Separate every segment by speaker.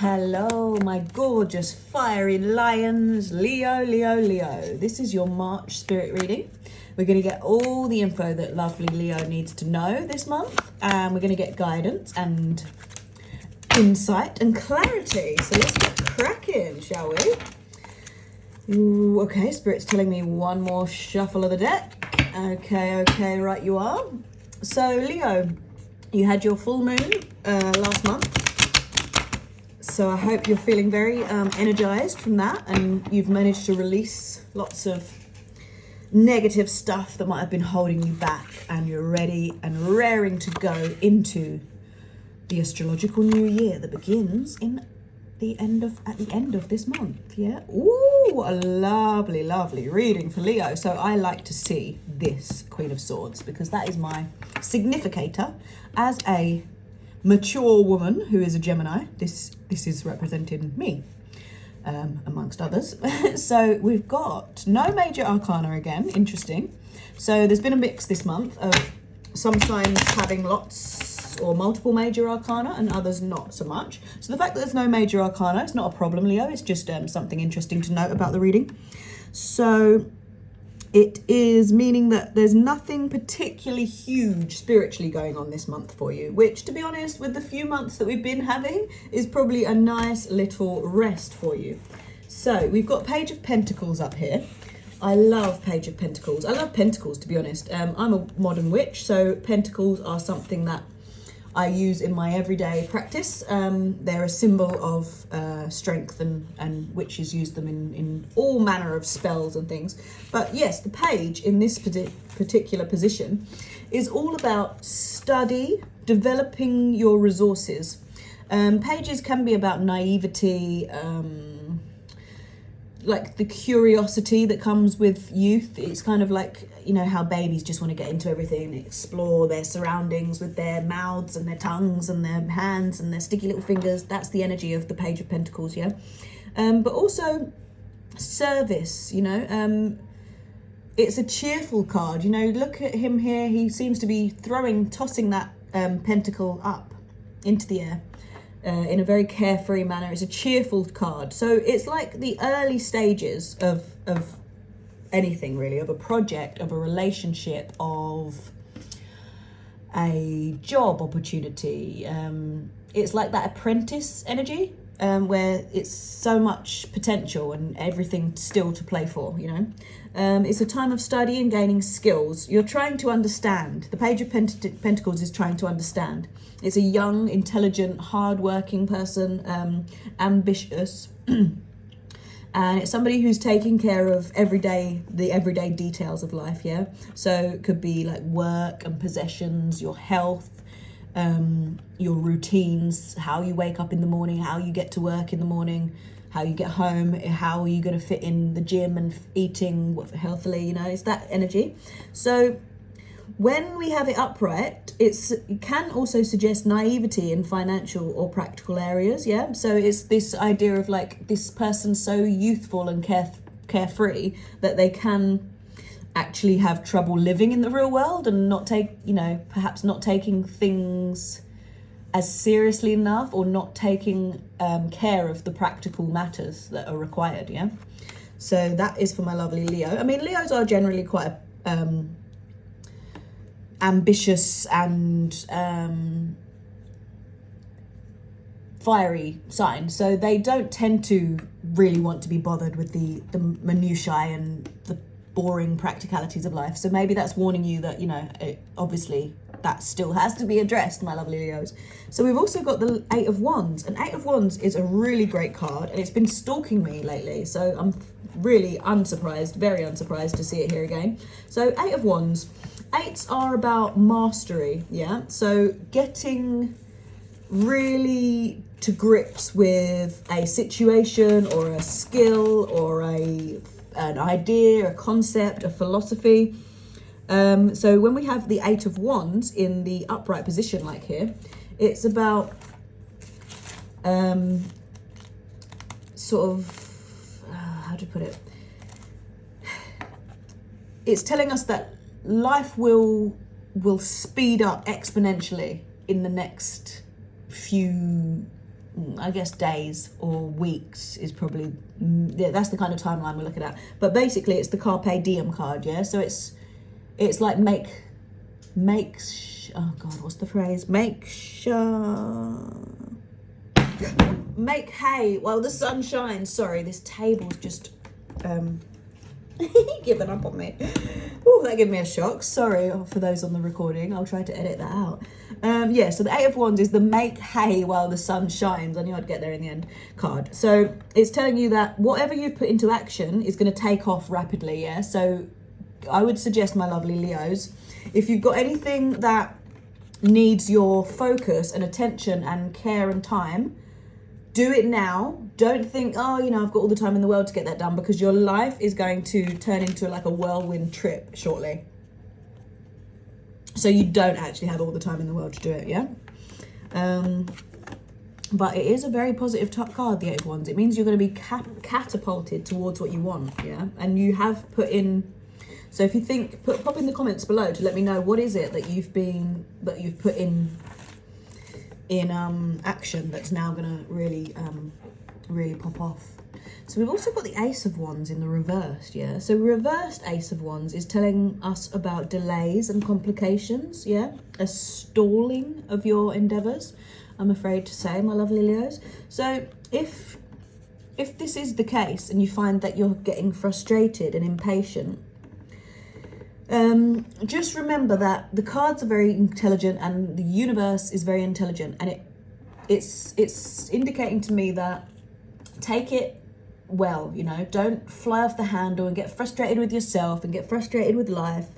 Speaker 1: Hello, my gorgeous fiery lions, Leo, Leo, Leo. This is your March spirit reading. We're going to get all the info that lovely Leo needs to know this month, and we're going to get guidance and insight and clarity. So let's get cracking, shall we? Ooh, okay, Spirit's telling me one more shuffle of the deck. Okay, right you are. So Leo, you had your full moon last month. So I hope you're feeling very energized from that, and you've managed to release lots of negative stuff that might have been holding you back, and you're ready and raring to go into the astrological new year that begins at the end of this month. Yeah. Ooh, what a lovely, lovely reading for Leo. So I like to see this Queen of Swords because that is my significator as a mature woman who is a Gemini. This is representing me, amongst others. So we've got no major arcana again. Interesting. So there's been a mix this month of some signs having lots or multiple major arcana and others not so much. So the fact that there's no major arcana, it's not a problem, Leo. It's just something interesting to note about the reading. So it is meaning that there's nothing particularly huge spiritually going on this month for you, which, to be honest, with the few months that we've been having, is probably a nice little rest for you. So we've got Page of Pentacles up here. I love Page of Pentacles. I love pentacles, to be honest. I'm a modern witch, so pentacles are something that I use in my everyday practice. They're a symbol of strength, and witches use them in all manner of spells and things. But yes, the page in this particular position is all about study, developing your resources. Pages can be about naivety, like the curiosity that comes with youth. It's kind of like, you know, how babies just want to get into everything and explore their surroundings with their mouths and their tongues and their hands and their sticky little fingers. That's the energy of the Page of Pentacles, yeah? But also service, you know. It's a cheerful card, you know. Look at him here. He seems to be tossing that pentacle up into the air. In a very carefree manner. It's a cheerful card. So it's like the early stages of anything really, of a project, of a relationship, of a job opportunity. It's like that apprentice energy where it's so much potential and everything still to play for, you know. It's a time of study and gaining skills. You're trying to understand. The Page of Pentacles is trying to understand. It's a young, intelligent, hard-working person, ambitious, and it's somebody who's taking care of the everyday details of life, yeah? So it could be like work and possessions, your health, your routines, how you wake up in the morning, how you get to work in the morning, how you get home, how are you going to fit in the gym and eating healthily, you know, it's that energy. So when we have it upright, it can also suggest naivety in financial or practical areas, yeah? So it's this idea of like this person so youthful and carefree that they can actually have trouble living in the real world and perhaps not taking things as seriously enough, or not taking care of the practical matters that are required, yeah? So that is for my lovely Leo. I mean, Leos are generally quite ambitious and fiery sign, so they don't tend to really want to be bothered with the minutiae and the boring practicalities of life. So maybe that's warning you that, you know, obviously that still has to be addressed, my lovely Leos. So we've also got the Eight of Wands, and Eight of Wands is a really great card, and it's been stalking me lately, so I'm really very unsurprised to see it here again. So Eight of Wands. Eights are about mastery, yeah? So getting really to grips with a situation or a skill or an idea, a concept, a philosophy. So when we have the Eight of Wands in the upright position like here, it's about sort of, how do you put it? It's telling us that life will speed up exponentially in the next few I guess days or weeks is probably, yeah, that's the kind of timeline we're looking at. But basically it's the Carpe Diem card, yeah? So it's like oh God, what's the phrase? Make hay while the sun shines. Sorry, this table's just given up on me. Oh, that gave me a shock. Sorry for those on the recording. I'll try to edit that out. Yeah, so the Eight of Wands is the make hay while the sun shines. I knew I'd get there in the end card. So it's telling you that whatever you've put into action is going to take off rapidly, yeah? So I would suggest, my lovely Leos, if you've got anything that needs your focus and attention and care and time, do it now. Don't think, oh, you know, I've got all the time in the world to get that done, because your life is going to turn into like a whirlwind trip shortly. So you don't actually have all the time in the world to do it, yeah? But it is a very positive top card, the Eight of Wands. It means you're going to be catapulted towards what you want, yeah? And you have put in... So if you think, pop in the comments below to let me know what is it that you've put in action that's now gonna really pop off. So we've also got the Ace of Wands in the reversed, yeah? So reversed Ace of Wands is telling us about delays and complications, yeah? A stalling of your endeavours, I'm afraid to say, my lovely Leos. So if this is the case and you find that you're getting frustrated and impatient, just remember that the cards are very intelligent and the universe is very intelligent, and it's indicating to me that take it well, you know, don't fly off the handle and get frustrated with yourself and get frustrated with life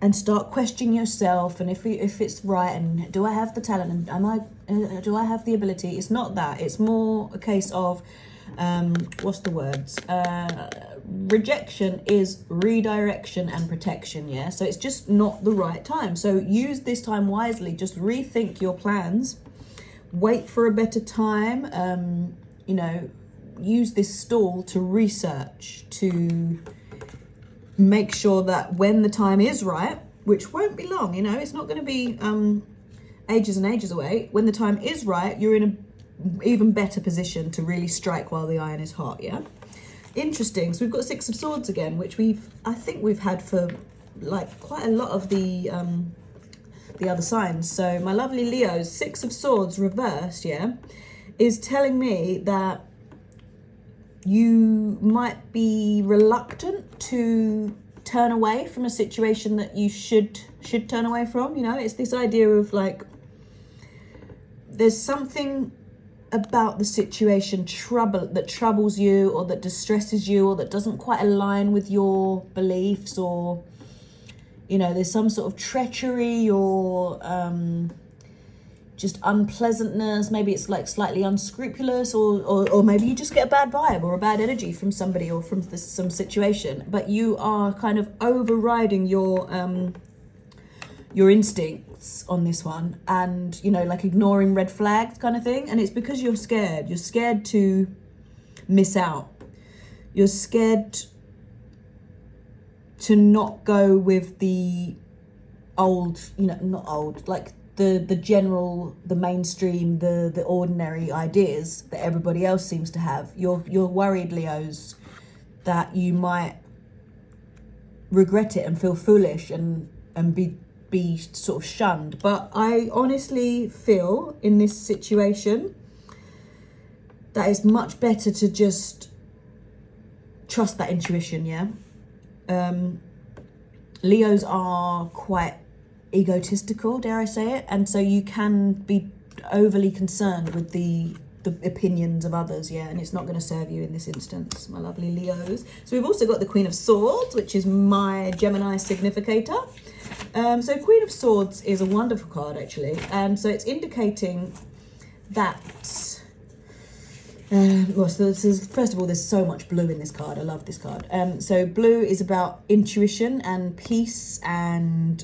Speaker 1: and start questioning yourself and if it's right, and do I have the talent, and do I have the ability? It's not that. It's more a case of what's the words? Rejection is redirection and protection, yeah? So it's just not the right time. So use this time wisely. Just rethink your plans. Wait for a better time. You know, use this stall to research, to make sure that when the time is right, which won't be long, you know, it's not going to be ages and ages away. When the time is right, you're in a even better position to really strike while the iron is hot, yeah? Interesting. So we've got Six of Swords again, which I think we've had for like quite a lot of the other signs. So my lovely Leos, Six of Swords reversed, yeah, is telling me that you might be reluctant to turn away from a situation that you should turn away from, you know? It's this idea of like, there's something about the situation that troubles you, or that distresses you, or that doesn't quite align with your beliefs, or, you know, there's some sort of treachery or just unpleasantness. Maybe it's like slightly unscrupulous, or maybe you just get a bad vibe or a bad energy from somebody or from some situation, but you are kind of overriding your instincts on this one, and, you know, like ignoring red flags kind of thing. And it's because you're scared to miss out. You're scared to not go with the old, you know, not old, like the general, the mainstream, the ordinary ideas that everybody else seems to have. You're worried, Leos, that you might regret it and feel foolish and be sort of shunned. But I honestly feel in this situation that it's much better to just trust that intuition, yeah? Leos are quite egotistical, dare I say it, and so you can be overly concerned with the opinions of others, yeah, and it's not going to serve you in this instance, my lovely Leos. So we've also got the Queen of Swords, which is my Gemini significator. So Queen of Swords is a wonderful card, actually, and so it's indicating that well, so this is, first of all, there's so much blue in this card. I love this card. So blue is about intuition and peace and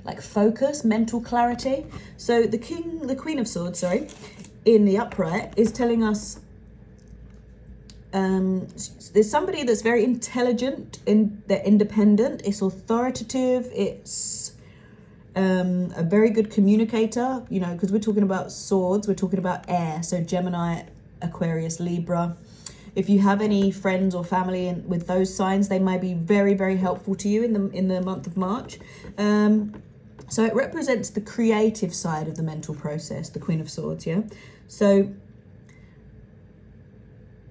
Speaker 1: like focus, mental clarity. So the Queen of Swords, sorry, in the upright is telling us there's somebody that's very intelligent, they're independent, it's authoritative, a very good communicator, you know, because we're talking about swords, we're talking about air, so Gemini, Aquarius, Libra. If you have any friends or family with those signs, they may be very, very helpful to you in the month of March. So it represents the creative side of the mental process, the Queen of Swords, yeah? So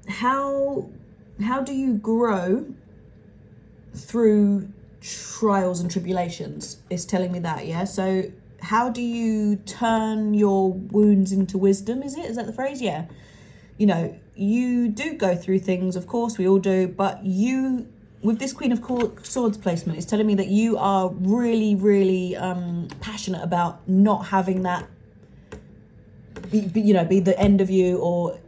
Speaker 1: how do you grow through trials and tribulations? It's telling me that, yeah? So how do you turn your wounds into wisdom, is it? Is that the phrase? Yeah. You know, you do go through things, of course, we all do, but you, with this Queen of Swords placement, it's telling me that you are really, really passionate about not having that be the end of you, or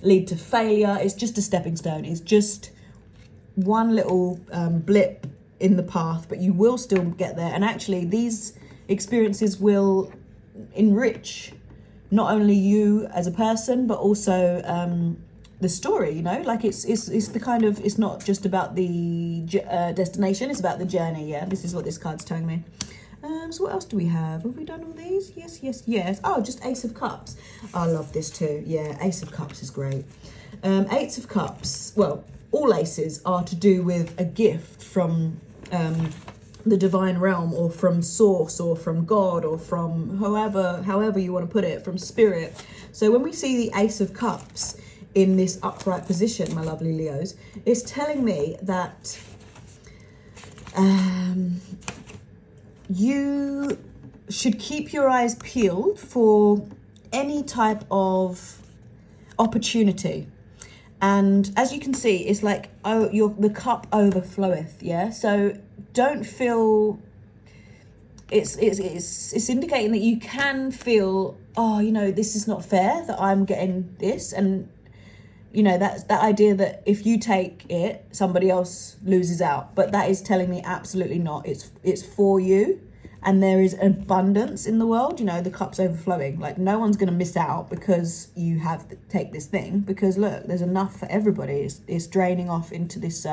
Speaker 1: lead to failure. It's just a stepping stone. It's just one little blip in the path, but you will still get there. And actually, these experiences will enrich not only you as a person, but also the story, you know, like it's the kind of, it's not just about the destination, it's about the journey. Yeah, this is what this card's telling me. So what else do we have? Have we done all these? Yes. Oh, just Ace of Cups. I love this too. Yeah, Ace of Cups is great. Ace of Cups, well, all aces are to do with a gift from the divine realm, or from source, or from God, or from however you want to put it, from spirit. So when we see the Ace of Cups in this upright position, my lovely Leos, it's telling me that you should keep your eyes peeled for any type of opportunity. And as you can see, it's like, oh, the cup overfloweth, yeah? So don't feel, it's indicating that you can feel, oh, you know, this is not fair that I'm getting this. And, you know, that's that idea that if you take it, somebody else loses out. But that is telling me absolutely not. It's for you. And there is abundance in the world, you know, the cup's overflowing. Like, no one's going to miss out because you have to take this thing. Because, look, there's enough for everybody. It's draining off into this,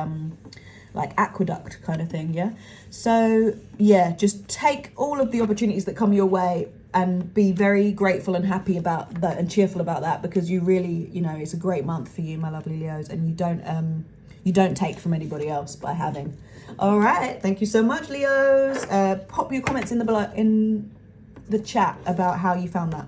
Speaker 1: like, aqueduct kind of thing, yeah? So, yeah, just take all of the opportunities that come your way and be very grateful and happy about that and cheerful about that, because you really, you know, it's a great month for you, my lovely Leos, and you don't take from anybody else by having. All right, thank you so much, Leos. Pop your comments in the chat about how you found that.